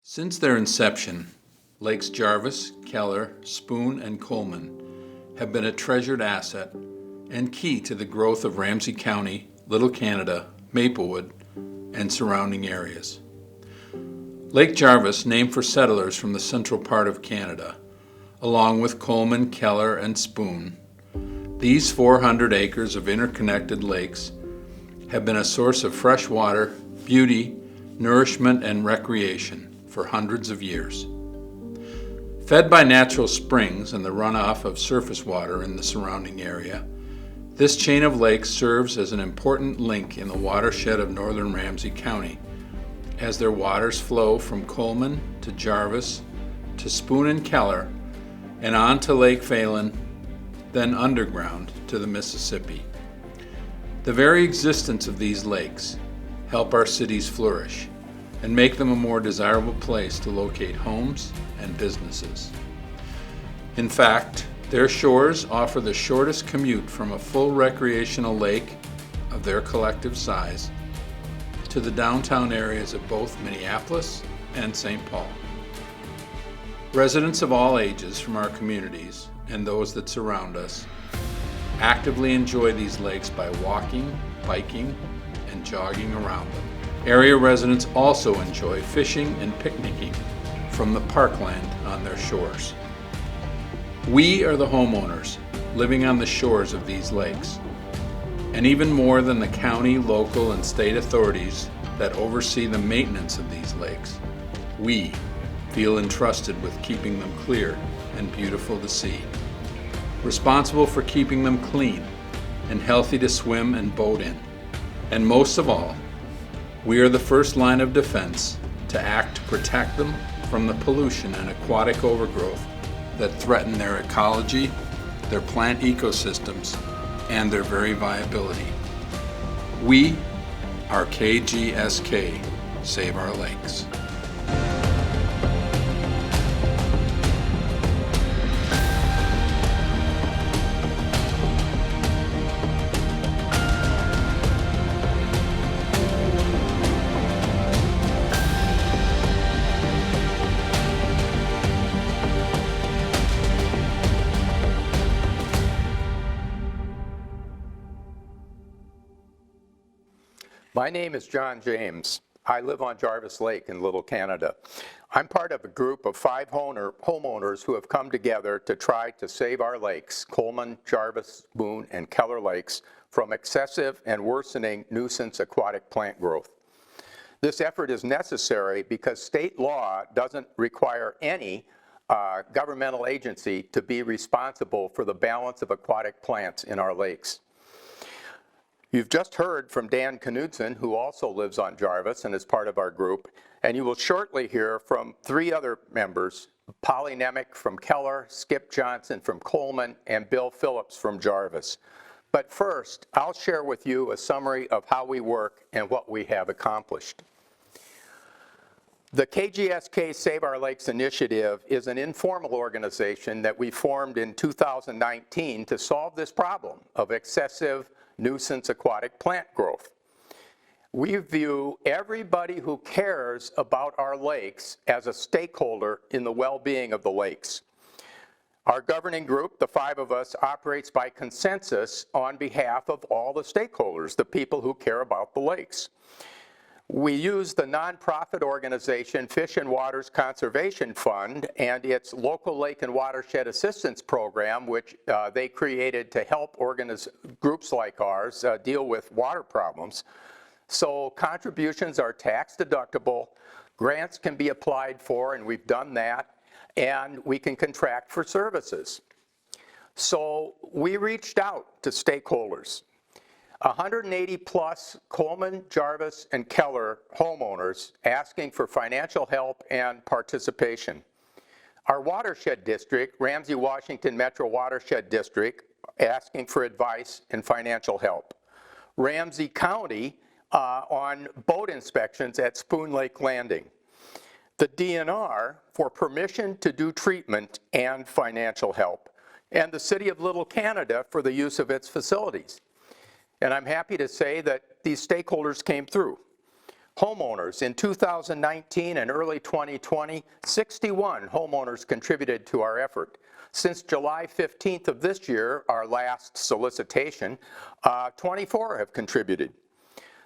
Since their inception, Lakes Jarvis, Keller, Spoon, and Coleman have been a treasured asset and key to the growth of Ramsey County, Little Canada, Maplewood, and surrounding areas. Lake Jarvis, named for settlers from the central part of Canada, along with Coleman, Keller, and Spoon, these 400 acres of interconnected lakes have been a source of fresh water, beauty, nourishment, and recreation for hundreds of years. Fed by natural springs and the runoff of surface water in the surrounding area, this chain of lakes serves as an important link in the watershed of northern Ramsey County, as their waters flow from Coleman to Jarvis to Spoon and Keller and on to Lake Phalen, then underground to the Mississippi. The very existence of these lakes help our cities flourish and make them a more desirable place to locate homes and businesses. In fact, their shores offer the shortest commute from a full recreational lake of their collective size to the downtown areas of both Minneapolis and St. Paul. Residents of all ages from our communities and those that surround us actively enjoy these lakes by walking, biking, and jogging around them. Area residents also enjoy fishing and picnicking from the parkland on their shores. We are the homeowners living on the shores of these lakes. And even more than the county, local, and state authorities that oversee the maintenance of these lakes, we feel entrusted with keeping them clear and beautiful to see, responsible for keeping them clean and healthy to swim and boat in. And most of all, we are the first line of defense to act to protect them from the pollution and aquatic overgrowth that threaten their ecology, their plant ecosystems, and their very viability. We are KGSK Save Our Lakes. My name is John James. I live on Jarvis Lake in Little Canada. I'm part of a group of 5 homeowners who have come together to try to save our lakes, Coleman, Jarvis, Spoon, and Keller Lakes, from excessive and worsening nuisance aquatic plant growth. This effort is necessary because state law doesn't require any governmental agency to be responsible for the balance of aquatic plants in our lakes. You've just heard from Dan Knudsen, who also lives on Jarvis and is part of our group, and you will shortly hear from 3 other members, Polly Nemec from Keller, Skip Johnson from Coleman, and Bill Phillips from Jarvis. But first, I'll share with you a summary of how we work and what we have accomplished. The KGSK Save Our Lakes initiative is an informal organization that we formed in 2019 to solve this problem of excessive nuisance aquatic plant growth. We view everybody who cares about our lakes as a stakeholder in the well-being of the lakes. Our governing group, the 5 of us, operates by consensus on behalf of all the stakeholders, the people who care about the lakes. We use the nonprofit organization Fish and Waters Conservation Fund and its local lake and watershed assistance program, which they created to help groups like ours deal with water problems. So contributions are tax deductible, grants can be applied for, and we've done that, and we can contract for services. So we reached out to stakeholders. 180 plus Coleman, Jarvis, and Keller homeowners asking for financial help and participation. Our watershed district, Ramsey Washington Metro Watershed District, asking for advice and financial help. Ramsey County on boat inspections at Spoon Lake Landing. The DNR for permission to do treatment and financial help. And the City of Little Canada for the use of its facilities. And I'm happy to say that these stakeholders came through. Homeowners, in 2019 and early 2020, 61 homeowners contributed to our effort. Since July 15th of this year, our last solicitation, 24 have contributed.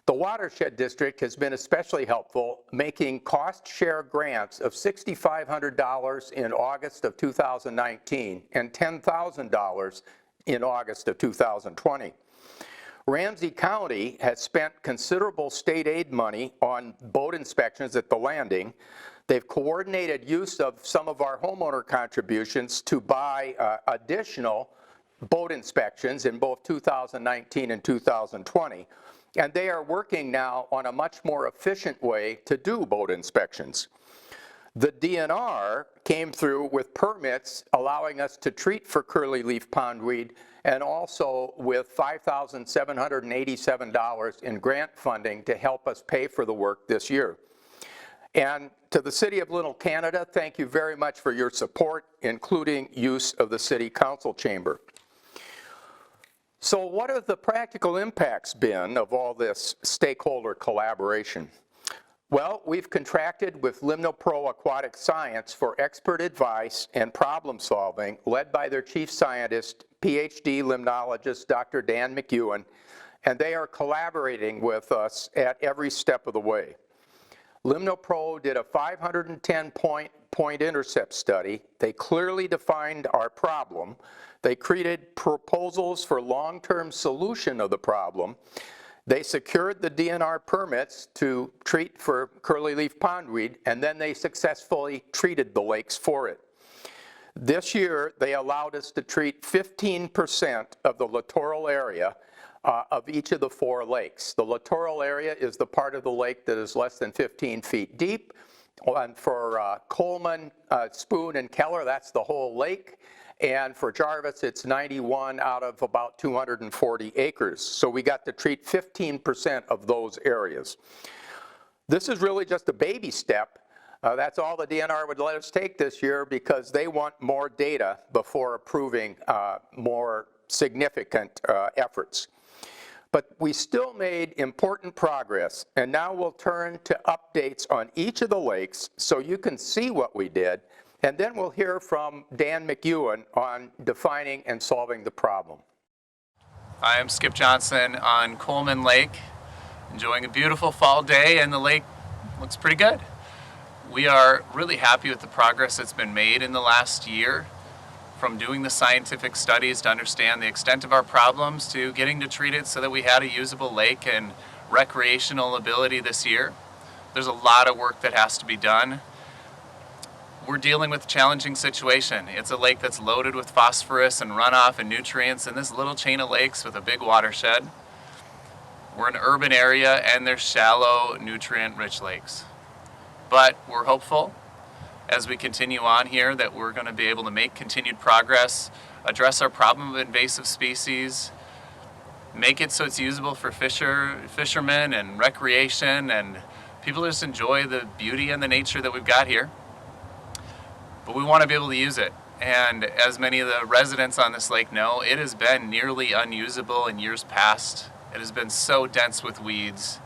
The Watershed District has been especially helpful, making cost-share grants of $6,500 in August of 2019 and $10,000 in August of 2020. Ramsey County has spent considerable state aid money on boat inspections at the landing. They've coordinated use of some of our homeowner contributions to buy additional boat inspections in both 2019 and 2020. And they are working now on a much more efficient way to do boat inspections. The DNR came through with permits allowing us to treat for curly-leaf pondweed, and also with $5,787 in grant funding to help us pay for the work this year. And to the City of Little Canada, thank you very much for your support, including use of the City Council chamber. So what have the practical impacts been of all this stakeholder collaboration? Well, we've contracted with LimnoPro Aquatic Science for expert advice and problem solving, led by their chief scientist, PhD limnologist, Dr. Dan McEwen, and they are collaborating with us at every step of the way. LimnoPro did a 510-point intercept study. They clearly defined our problem. They created proposals for long-term solution of the problem. They secured the DNR permits to treat for curly-leaf pondweed, and then they successfully treated the lakes for it. This year, they allowed us to treat 15% of the littoral area of each of the 4 lakes. The littoral area is the part of the lake that is less than 15 feet deep. And for Coleman, Spoon, and Keller, that's the whole lake. And for Jarvis, it's 91 out of about 240 acres. So we got to treat 15% of those areas. This is really just a baby step. That's all the DNR would let us take this year because they want more data before approving more significant efforts. But we still made important progress, and now we'll turn to updates on each of the lakes so you can see what we did, and then we'll hear from Dan McEwen on defining and solving the problem. Hi, I'm Skip Johnson on Coleman Lake, enjoying a beautiful fall day, and the lake looks pretty good. We are really happy with the progress that's been made in the last year, from doing the scientific studies to understand the extent of our problems to getting to treat it so that we had a usable lake and recreational ability this year. There's a lot of work that has to be done. We're dealing with a challenging situation. It's a lake that's loaded with phosphorus and runoff and nutrients in this little chain of lakes with a big watershed. We're an urban area and there's shallow, nutrient-rich lakes. But we're hopeful as we continue on here that we're going to be able to make continued progress, address our problem of invasive species, make it so it's usable for fishermen and recreation, and people just enjoy the beauty and the nature that we've got here. But we want to be able to use it. And as many of the residents on this lake know, it has been nearly unusable in years past. It has been so dense with weeds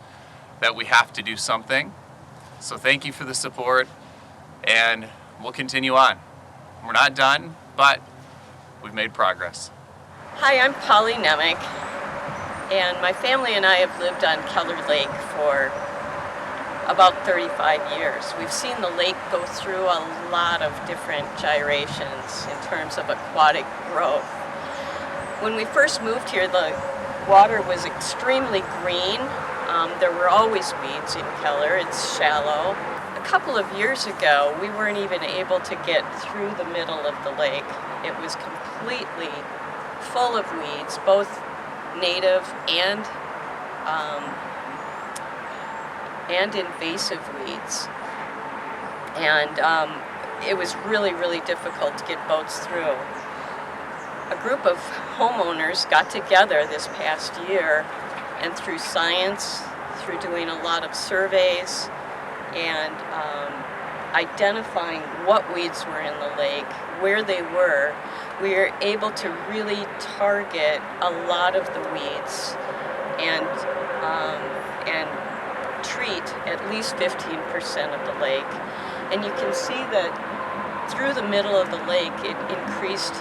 that we have to do something. So thank you for the support, and we'll continue on. We're not done, but we've made progress. Hi, I'm Polly Nemick, and my family and I have lived on Keller Lake for about 35 years. We've seen the lake go through a lot of different gyrations in terms of aquatic growth. When we first moved here, the water was extremely green. There were always weeds in Keller. It's shallow. A couple of years ago, we weren't even able to get through the middle of the lake. It was completely full of weeds, both native and invasive weeds. And it was really, really difficult to get boats through. A group of homeowners got together this past year, and through science, through doing a lot of surveys, and identifying what weeds were in the lake, where they were, we were able to really target a lot of the weeds and treat at least 15% of the lake. And you can see that through the middle of the lake, it increased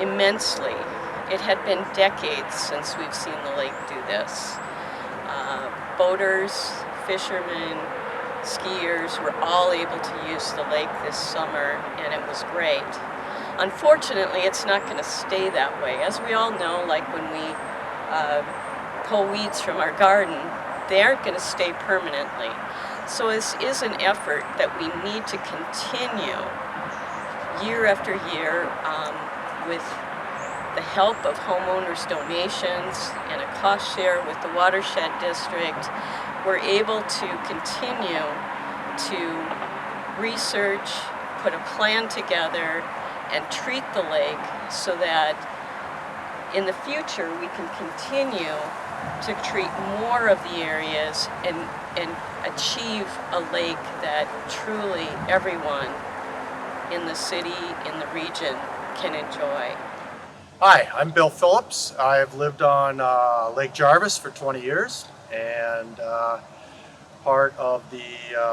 immensely. It had been decades since we've seen the lake do this. Boaters, fishermen, skiers were all able to use the lake this summer, and it was great. Unfortunately, it's not going to stay that way. As we all know, like when we pull weeds from our garden, they aren't going to stay permanently. So this is an effort that we need to continue year after year with the help of homeowners' donations and a cost share with the watershed district. We're able to continue to research, put a plan together, and treat the lake so that in the future we can continue to treat more of the areas and achieve a lake that truly everyone in the city, in the region, can enjoy. Hi, I'm Bill Phillips. I've lived on Lake Jarvis for 20 years and part of the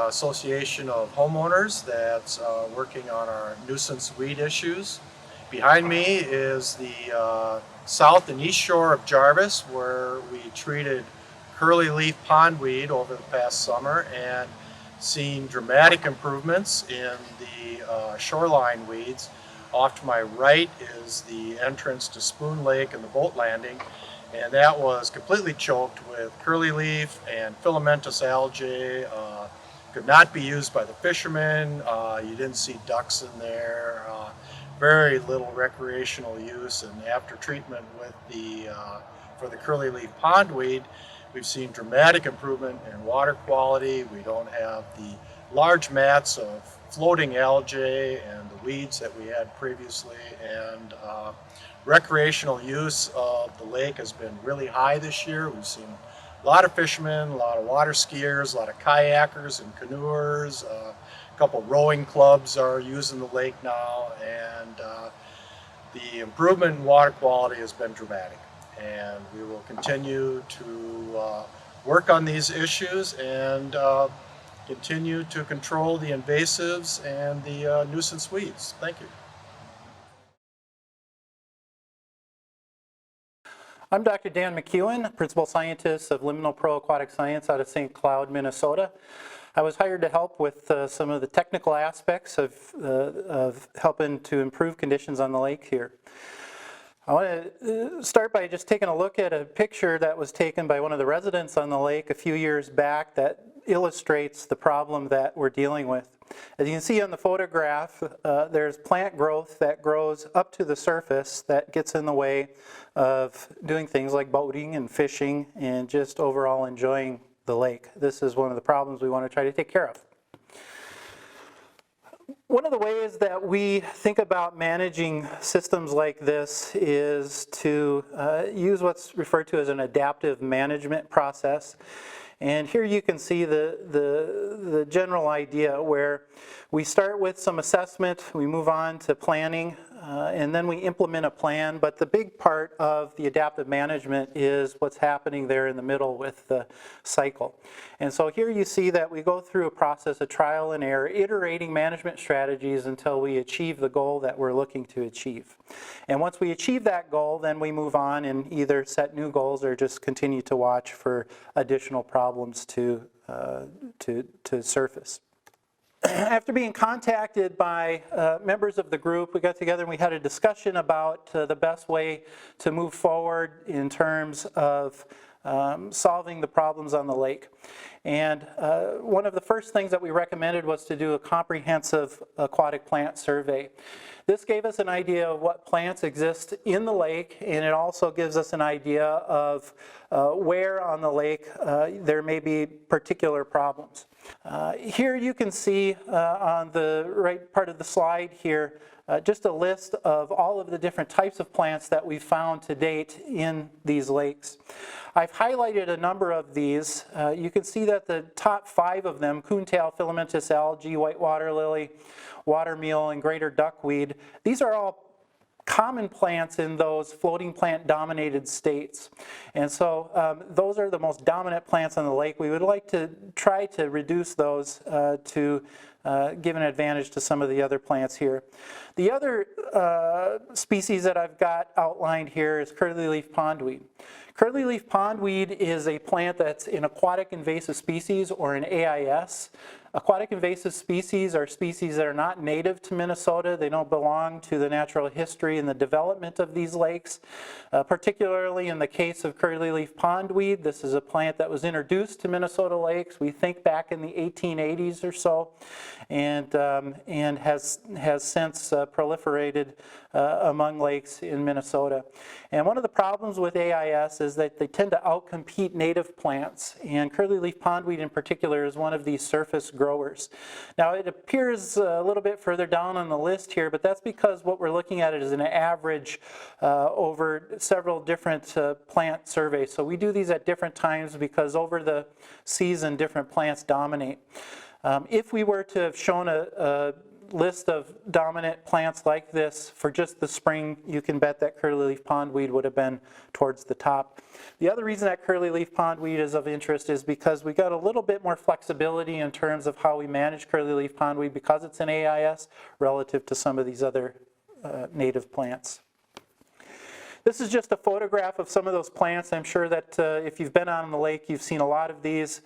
Association of Homeowners that's working on our nuisance weed issues. Behind me is the south and east shore of Jarvis, where we treated curly leaf pondweed over the past summer and seen dramatic improvements in the shoreline weeds. Off to my right is the entrance to Spoon Lake and the boat landing, and that was completely choked with curly leaf and filamentous algae. Could not be used by the fishermen. You didn't see ducks in there. Very little recreational use, and after treatment with for the curly leaf pondweed, we've seen dramatic improvement in water quality. We don't have the large mats of floating algae and the weeds that we had previously, and recreational use of the lake has been really high this year. We've seen a lot of fishermen, a lot of water skiers, a lot of kayakers and canoers. A couple rowing clubs are using the lake now, and the improvement in water quality has been dramatic. And we will continue to work on these issues and continue to control the invasives and the nuisance weeds. Thank you. I'm Dr. Dan McEwen, Principal Scientist of Liminal Pro Aquatic Science out of St. Cloud, Minnesota. I was hired to help with some of the technical aspects of helping to improve conditions on the lake here. I want to start by just taking a look at a picture that was taken by one of the residents on the lake a few years back that illustrates the problem that we're dealing with. As you can see on the photograph, there's plant growth that grows up to the surface that gets in the way of doing things like boating and fishing and just overall enjoying the lake. This is one of the problems we want to try to take care of. One of the ways that we think about managing systems like this is to use what's referred to as an adaptive management process. And here you can see the general idea where we start with some assessment, we move on to planning, and then we implement a plan. But the big part of the adaptive management is what's happening there in the middle with the cycle. And so here you see that we go through a process of trial and error, iterating management strategies until we achieve the goal that we're looking to achieve. And once we achieve that goal, then we move on and either set new goals or just continue to watch for additional problems to surface. After being contacted by members of the group, we got together and we had a discussion about the best way to move forward in terms of solving the problems on the lake. And one of the first things that we recommended was to do a comprehensive aquatic plant survey. This gave us an idea of what plants exist in the lake, and it also gives us an idea of where on the lake there may be particular problems. Here you can see on the right part of the slide here just a list of all of the different types of plants that we've found to date in these lakes. I've highlighted a number of these. You can see that the top 5 of them, coontail, filamentous algae, white water lily, watermeal, and greater duckweed, these are all common plants in those floating plant dominated states. And so those are the most dominant plants on the lake. We would like to try to reduce those to give an advantage to some of the other plants here. The other species that I've got outlined here is curly-leaf pondweed. Curly-leaf pondweed is a plant that's an aquatic invasive species, or an AIS. Aquatic invasive species are species that are not native to Minnesota. They don't belong to the natural history and the development of these lakes. Particularly in the case of curly-leaf pondweed, this is a plant that was introduced to Minnesota lakes, we think back in the 1880s or so, and has since proliferated among lakes in Minnesota. And one of the problems with AIS is that they tend to outcompete native plants, and curly-leaf pondweed in particular is one of these surface growers. Now it appears a little bit further down on the list here, but that's because what we're looking at is an average over several different plant surveys. So we do these at different times because over the season different plants dominate. If we were to have shown a list of dominant plants like this for just the spring, you can bet that curly-leaf pondweed would have been towards the top. The other reason that curly-leaf pondweed is of interest is because we got a little bit more flexibility in terms of how we manage curly-leaf pondweed because it's an AIS relative to some of these other native plants. This is just a photograph of some of those plants. I'm sure that if you've been on the lake, you've seen a lot of these.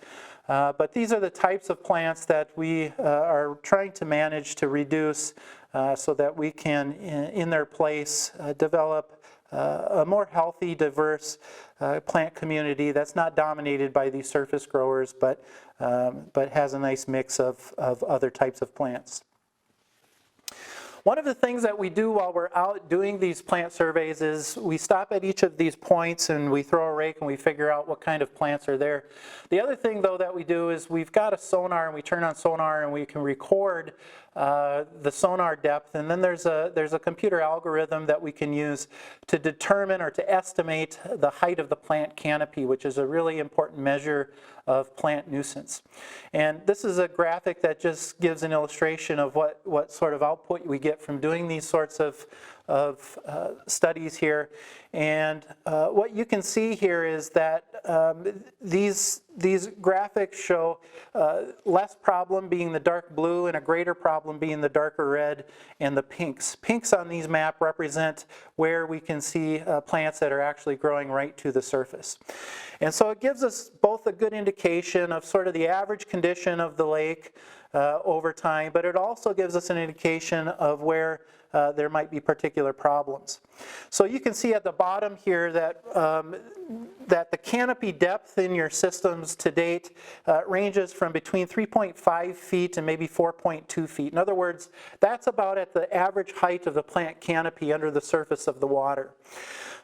But these are the types of plants that we are trying to manage to reduce so that we can, in their place, develop a more healthy, diverse plant community that's not dominated by these surface growers, but has a nice mix of other types of plants. One of the things that we do while we're out doing these plant surveys is we stop at each of these points and we throw a rake and we figure out what kind of plants are there. The other thing though that we do is we've got a sonar, and we turn on sonar and we can record the sonar depth, and then there's a computer algorithm that we can use to determine or to estimate the height of the plant canopy, which is a really important measure of plant nuisance. And this is a graphic that just gives an illustration of what sort of output we get from doing these sorts of studies here. And what you can see here is that these graphics show less problem being the dark blue and a greater problem being the darker red and the pinks. Pinks on these maps represent where we can see plants that are actually growing right to the surface. And so it gives us both a good indication of sort of the average condition of the lake over time, but it also gives us an indication of where there might be particular problems. So you can see at the bottom here that that the canopy depth in your systems to date ranges from between 3.5 feet and maybe 4.2 feet. In other words, that's about at the average height of the plant canopy under the surface of the water.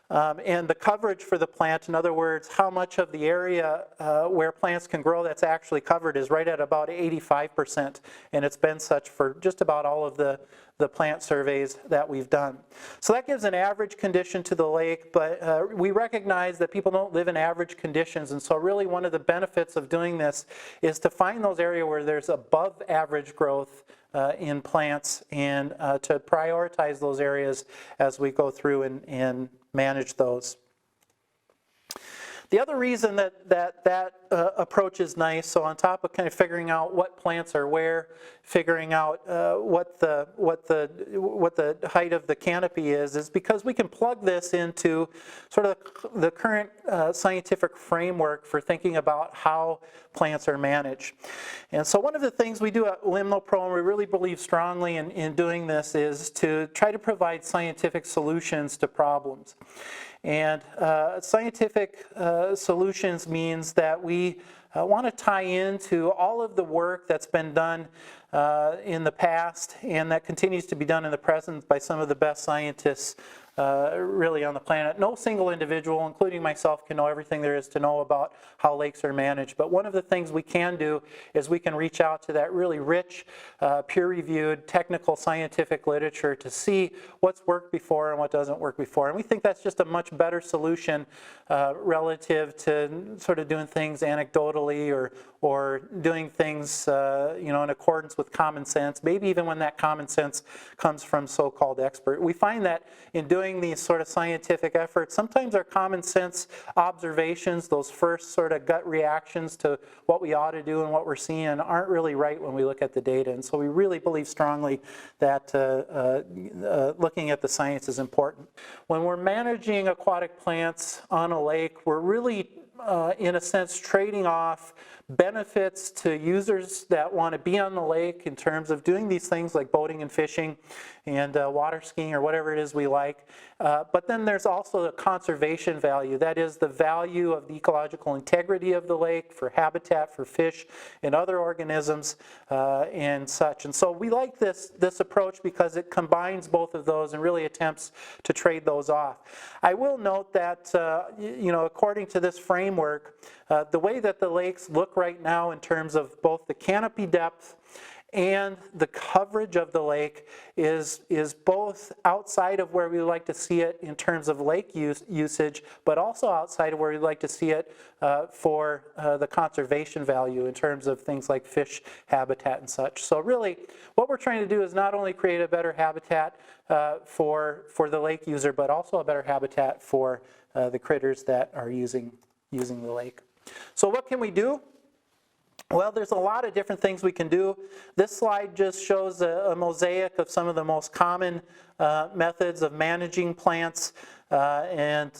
And the coverage for the plant, in other words, how much of the area where plants can grow that's actually covered, is right at about 85%, and it's been such for just about all of the plant surveys that we've done. So that gives an average condition to the lake, but we recognize that people don't live in average conditions, and so really one of the benefits of doing this is to find those areas where there's above average growth in plants, and to prioritize those areas as we go through and manage those. The other reason that approach is nice, so on top of kind of figuring out what plants are where, figuring out what the height of the canopy is because we can plug this into sort of the current scientific framework for thinking about how plants are managed. And so one of the things we do at LimnoPro, and we really believe strongly in doing this, is to try to provide scientific solutions to problems. And scientific solutions means that we want to tie into all of the work that's been done in the past and that continues to be done in the present by some of the best scientists really on the planet. No single individual, including myself, can know everything there is to know about how lakes are managed. But one of the things we can do is we can reach out to that really rich, peer-reviewed, technical, scientific literature to see what's worked before and what doesn't work before. And we think that's just a much better solution relative to sort of doing things anecdotally or doing things in accordance with common sense, maybe even when that common sense comes from so-called expert. We find that in doing these sort of scientific efforts, sometimes our common sense observations, those first sort of gut reactions to what we ought to do and what we're seeing, aren't really right when we look at the data. And so we really believe strongly that looking at the science is important. When we're managing aquatic plants on a lake, we're really in a sense trading off benefits to users that want to be on the lake in terms of doing these things like boating and fishing and water skiing or whatever it is we like. But then there's also a conservation value. That is the value of the ecological integrity of the lake for habitat for fish and other organisms and such. And so we like this approach because it combines both of those and really attempts to trade those off. I will note that according to this framework, the way that the lakes look right now in terms of both the canopy depth and the coverage of the lake is both outside of where we like to see it in terms of lake usage, but also outside of where we like to see it for the conservation value in terms of things like fish habitat and such. So really, what we're trying to do is not only create a better habitat for the lake user, but also a better habitat for the critters that are using the lake. So what can we do? Well, there's a lot of different things we can do. This slide just shows a mosaic of some of the most common methods of managing plants. As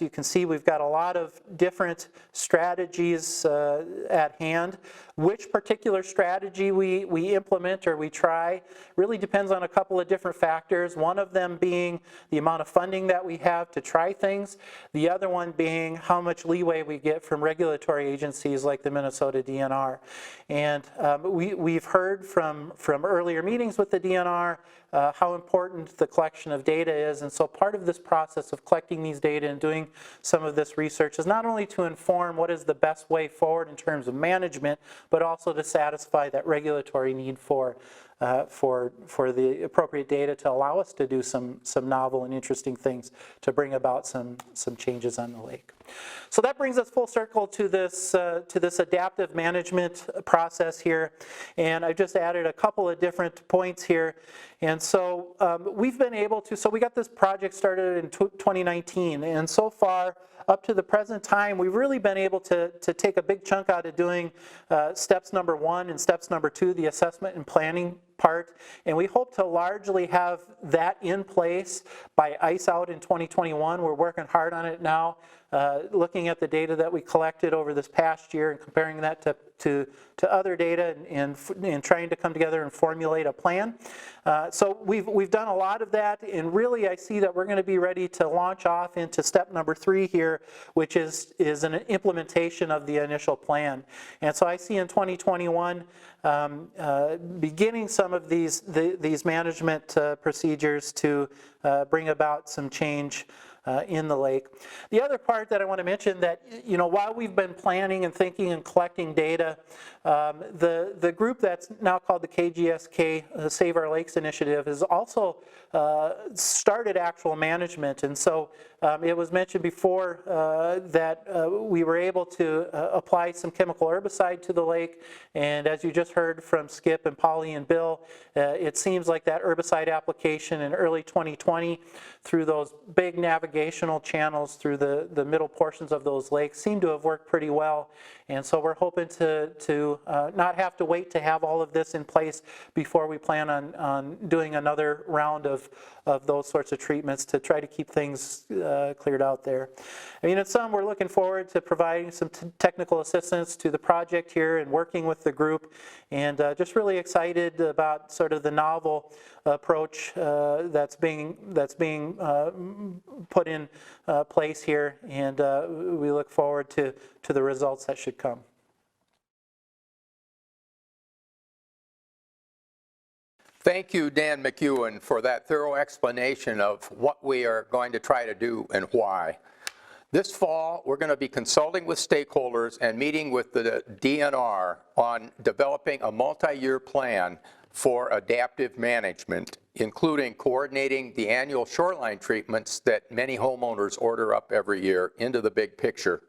you can see, we've got a lot of different strategies at hand. Which particular strategy we implement or we try really depends on a couple of different factors. One of them being the amount of funding that we have to try things. The other one being how much leeway we get from regulatory agencies like the Minnesota DNR. And we've heard from earlier meetings with the DNR how important the collection of data is. And so part of this process of collecting these data and doing some of this research is not only to inform what is the best way forward in terms of management, but also to satisfy that regulatory need for the appropriate data to allow us to do some novel and interesting things to bring about some changes on the lake. So that brings us full circle to this adaptive management process here, and I just added a couple of different points here. And so we've been able to, so we got this project started in 2019, and so far up to the present time, we've really been able to take a big chunk out of doing steps number 1 and steps number 2, the assessment and planning part, and we hope to largely have that in place by ice out in 2021. We're working hard on it now, looking at the data that we collected over this past year and comparing that to other data and trying to come together and formulate a plan. So we've done a lot of that, and really I see that we're going to be ready to launch off into step number 3 here, which is an implementation of the initial plan. And so I see in 2021 beginning some of these management procedures to bring about some change in the lake. The other part that I want to mention that, while we've been planning and thinking and collecting data, the group that's now called the KGSK Save Our Lakes Initiative has also started actual management. And so it was mentioned before that we were able to apply some chemical herbicide to the lake, and as you just heard from Skip and Polly and Bill, it seems like that herbicide application in early 2020 through those big navigational channels through the middle portions of those lakes seemed to have worked pretty well. And so we're hoping to not have to wait to have all of this in place before we plan on doing another round of those sorts of treatments to try to keep things cleared out there. I mean, in sum, we're looking forward to providing some technical assistance to the project here and working with the group, and just really excited about sort of the novel approach that's being put in place here, and we look forward to the results that should come. Thank you, Dan McEwen, for that thorough explanation of what we are going to try to do and why. This fall, we're going to be consulting with stakeholders and meeting with the DNR on developing a multi-year plan for adaptive management, including coordinating the annual shoreline treatments that many homeowners order up every year into the big picture.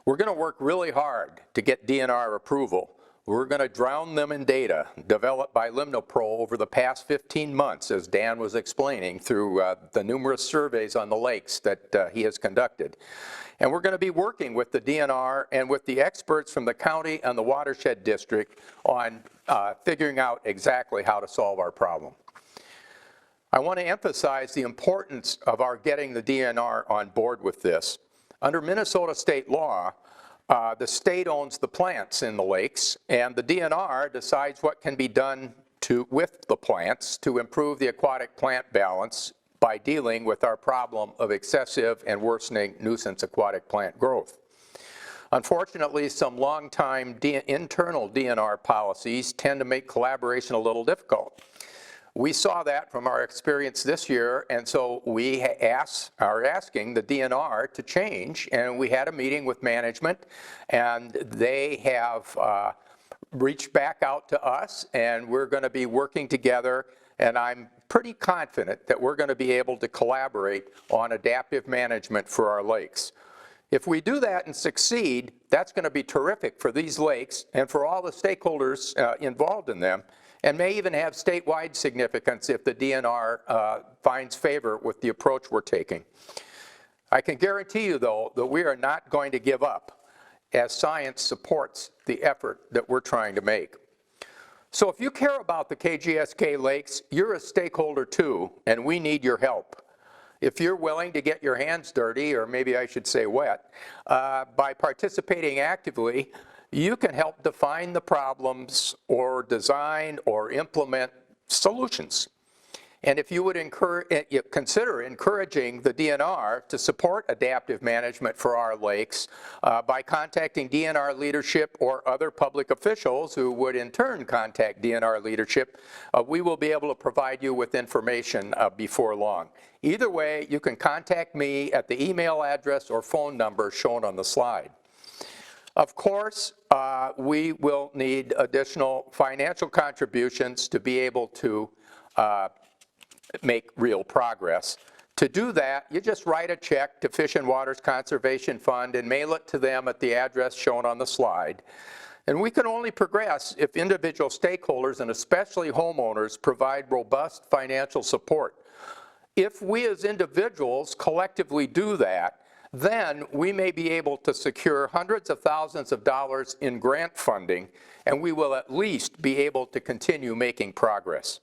We're going to work really hard to get DNR approval. We're going to drown them in data developed by LimnoPro over the past 15 months, as Dan was explaining, through the numerous surveys on the lakes that he has conducted. And we're going to be working with the DNR and with the experts from the county and the watershed district on figuring out exactly how to solve our problem. I want to emphasize the importance of our getting the DNR on board with this. Under Minnesota state law, the state owns the plants in the lakes, and the DNR decides what can be done with the plants to improve the aquatic plant balance by dealing with our problem of excessive and worsening nuisance aquatic plant growth. Unfortunately, some long-time internal DNR policies tend to make collaboration a little difficult. We saw that from our experience this year, and so we are asking the DNR to change, and we had a meeting with management, and they have reached back out to us, and we're going to be working together, and I'm pretty confident that we're going to be able to collaborate on adaptive management for our lakes. If we do that and succeed, that's going to be terrific for these lakes and for all the stakeholders involved in them, and may even have statewide significance if the DNR finds favor with the approach we're taking. I can guarantee you, though, that we are not going to give up, as science supports the effort that we're trying to make. So if you care about the KGSK Lakes, you're a stakeholder too, and we need your help. If you're willing to get your hands dirty, or maybe I should say wet, by participating actively, you can help define the problems or design or implement solutions. And if you would consider encouraging the DNR to support adaptive management for our lakes by contacting DNR leadership or other public officials who would in turn contact DNR leadership, we will be able to provide you with information before long. Either way, you can contact me at the email address or phone number shown on the slide. Of course, we will need additional financial contributions to be able to make real progress. To do that, you just write a check to Fish and Waters Conservation Fund and mail it to them at the address shown on the slide. And we can only progress if individual stakeholders, and especially homeowners, provide robust financial support. If we as individuals collectively do that, then we may be able to secure hundreds of thousands of dollars in grant funding, and we will at least be able to continue making progress.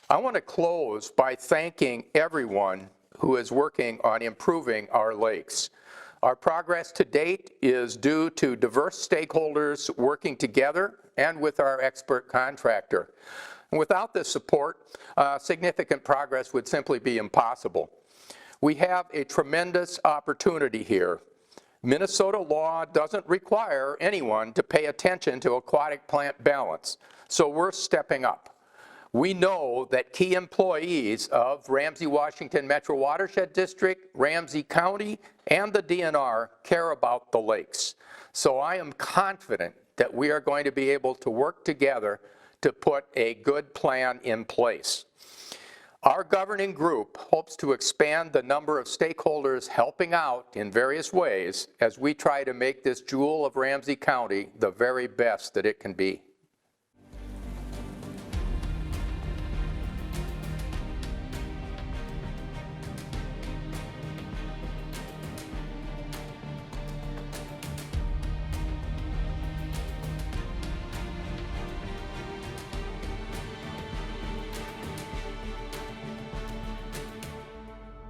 I want to close by thanking everyone who is working on improving our lakes. Our progress to date is due to diverse stakeholders working together and with our expert contractor. And without this support, significant progress would simply be impossible. We have a tremendous opportunity here. Minnesota law doesn't require anyone to pay attention to aquatic plant balance, so we're stepping up. We know that key employees of Ramsey Washington Metro Watershed District, Ramsey County, and the DNR care about the lakes. So I am confident that we are going to be able to work together to put a good plan in place. Our governing group hopes to expand the number of stakeholders helping out in various ways as we try to make this jewel of Ramsey County the very best that it can be.